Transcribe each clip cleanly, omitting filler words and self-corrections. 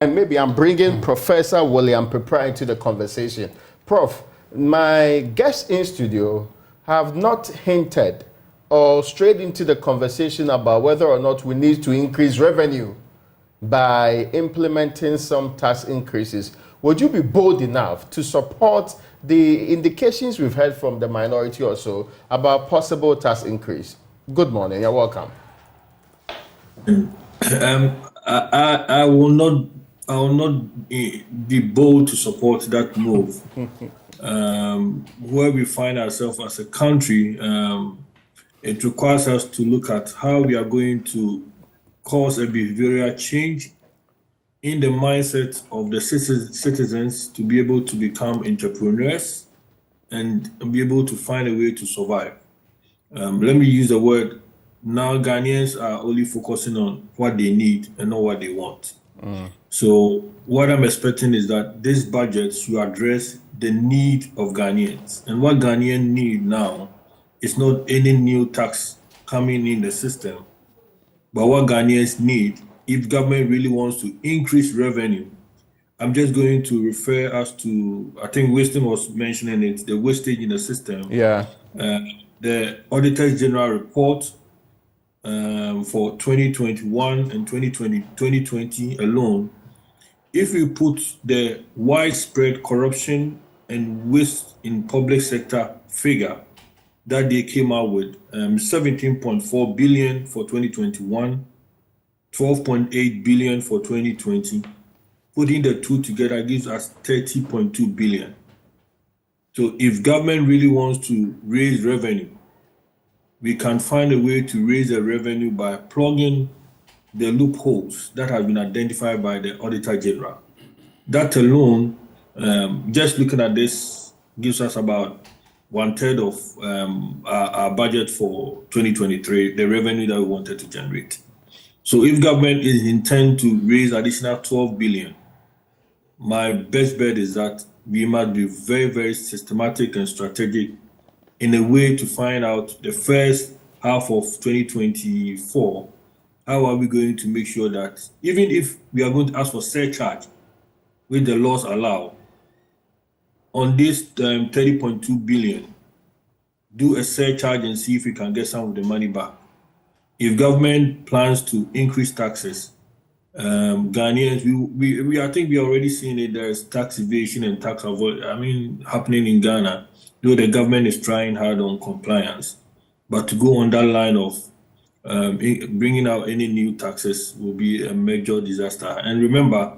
And maybe I'm bringing Professor William Peprah into the conversation. Prof, my guests in studio have not hinted or strayed into the conversation about whether or not we need to increase revenue by implementing some tax increases. Would you be bold enough to support the indications we've heard from the minority also about possible tax increase? Good morning, you're welcome. I will not be bold to support that move. Where we find ourselves as a country, it requires us to look at how we are going to cause a behavioral change in the mindset of the citizens to be able to become entrepreneurs and be able to find a way to survive. Let me use the word. Now Ghanaians are only focusing on what they need and not what they want. So what I'm expecting is that this budget should address the need of Ghanaians. And what Ghanaians need now is not any new tax coming in the system, but what Ghanaians need, if government really wants to increase revenue, I'm just going to refer us to, I think Winston was mentioning it, the wastage in the system. Yeah. The Auditor General report for 2021 and 2020 alone, if we put the widespread corruption and waste in public sector figure that they came out with, 17.4 billion for 2021, 12.8 billion for 2020, putting the two together gives us 30.2 billion. So if government really wants to raise revenue, we can find a way to raise the revenue by plugging the loopholes that have been identified by the Auditor General. That alone, just looking at this, gives us about 1/3 of our budget for 2023, the revenue that we wanted to generate. So if government is intent to raise additional 12 billion, my best bet is that we must be very, very systematic and strategic in a way to find out the first half of 2024, how are we going to make sure that even if we are going to ask for surcharge, which the laws allow, on this 30.2 billion, do a surcharge and see if we can get some of the money back. If government plans to increase taxes, Ghanaians, I think we are already seeing it. There's tax evasion and tax avoid, happening in Ghana, though the government is trying hard on compliance. But to go on that line of bringing out any new taxes will be a major disaster. And remember,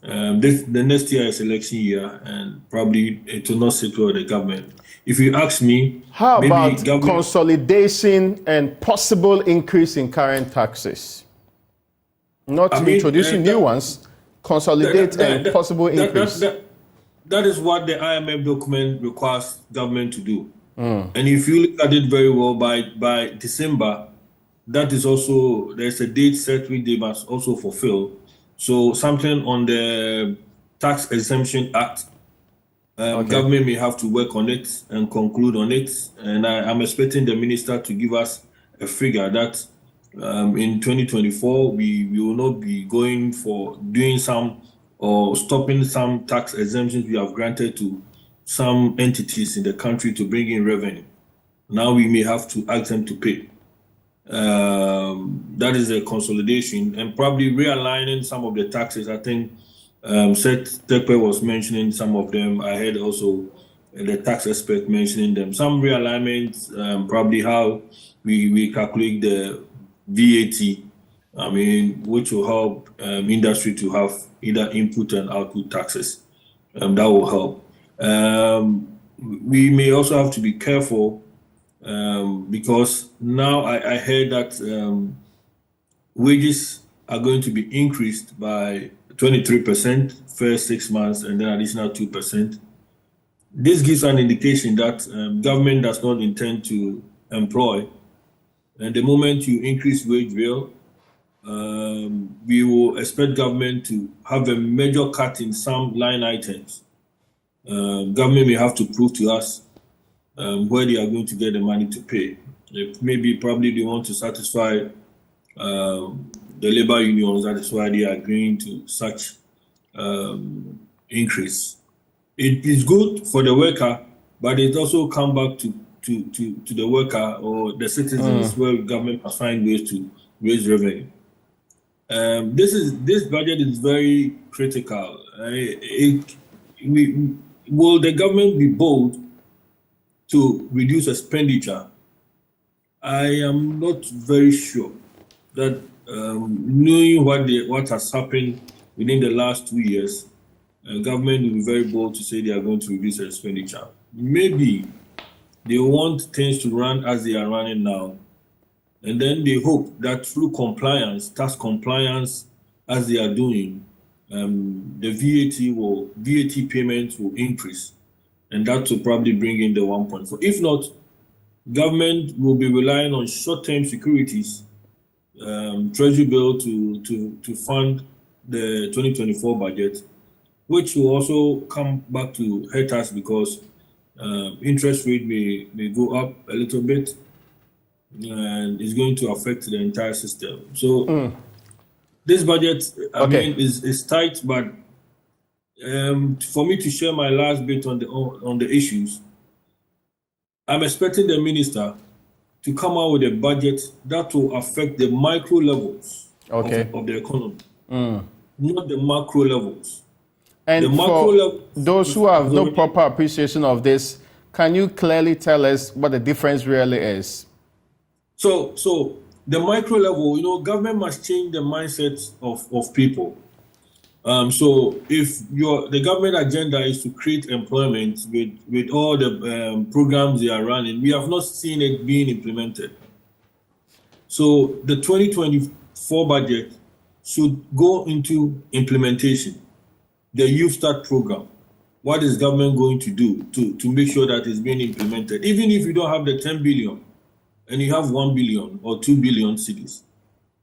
the next year is election year, and probably it will not sit well with the government. If you ask me, how about consolidation and possible increase in current taxes? Not introducing new ones, consolidate and possible increase. That is what the IMF document requires government to do. And if you look at it very well, by December, that is also, there's a date set which they must also fulfill. So something on the Tax Exemption Act, government may have to work on it and conclude on it. And I'm expecting the minister to give us a figure that in 2024, we will not be going for doing some or stopping some tax exemptions we have granted to some entities in the country to bring in revenue. Now we may have to ask them to pay. That is a consolidation and probably realigning some of the taxes. I think Seth Tekpe was mentioning some of them. I heard also the tax expert mentioning them. Some realignments, probably how we calculate the VAT, which will help industry to have either input and output taxes. That will help. We may also have to be careful because now I heard that wages are going to be increased by 23% first 6 months and then additional 2%. This gives an indication that government does not intend to employ. And the moment you increase wage bill, we will expect government to have a major cut in some line items. Government may have to prove to us where they are going to get the money to pay. Maybe probably they want to satisfy the labor unions. That is why they are agreeing to such increase. It is good for the worker, but it also comes back to the worker or the citizens, where government must find ways to raise revenue. This budget is very critical. Will the government be bold to reduce expenditure? I am not very sure that, knowing what has happened within the last 2 years, government will be very bold to say they are going to reduce expenditure. Maybe they want things to run as they are running now, and then they hope that through tax compliance, as they are doing, the VAT payments will increase, and that will probably bring in the 1.4. If not, government will be relying on short-term securities, treasury bill to fund the 2024 budget, which will also come back to hurt us because interest rate may go up a little bit, and it's going to affect the entire system. So this budget, I mean, is tight, but for me to share my last bit on the issues, I'm expecting the minister to come out with a budget that will affect the micro levels of the economy, not the macro levels. And the for those who have no proper appreciation of this, can you clearly tell us what the difference really is? So the micro level, government must change the mindset of people. So if the government agenda is to create employment with all the programs they are running, we have not seen it being implemented. So the 2024 budget should go into implementation. The Youth Start program. What is government going to do to make sure that it's being implemented? Even if you don't have the 10 billion and you have 1 billion or 2 billion cities,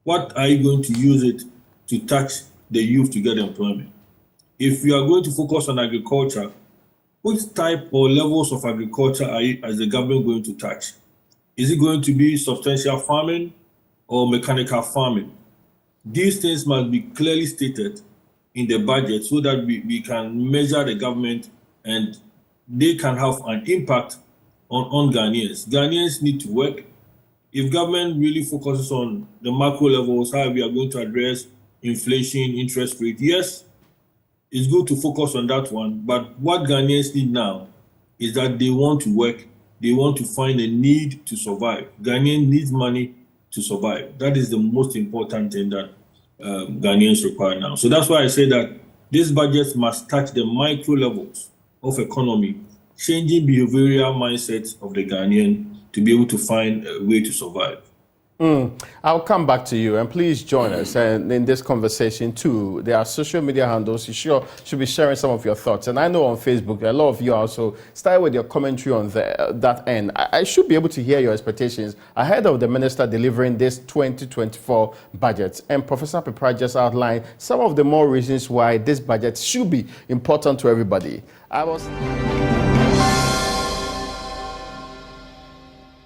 what are you going to use it to touch the youth to get employment? If you are going to focus on agriculture, which type or levels of agriculture is the government going to touch? Is it going to be substantial farming or mechanical farming? These things must be clearly stated in the budget so that we can measure the government and they can have an impact on Ghanaians. Ghanaians need to work. If government really focuses on the macro levels, how we are going to address inflation, interest rate, yes, it's good to focus on that one. But what Ghanaians need now is that they want to work. They want to find a need to survive. Ghanaians need money to survive. That is the most important thing that Ghanaians require now. So that's why I say that this budget must touch the micro levels of economy, changing behavioral mindsets of the Ghanaian to be able to find a way to survive. I'll come back to you, and please join us in this conversation too. There are social media handles. You should be sharing some of your thoughts. And I know on Facebook, a lot of you also start with your commentary on that end. I should be able to hear your expectations ahead of the minister delivering this 2024 budget. And Professor Peprah just outlined some of the more reasons why this budget should be important to everybody.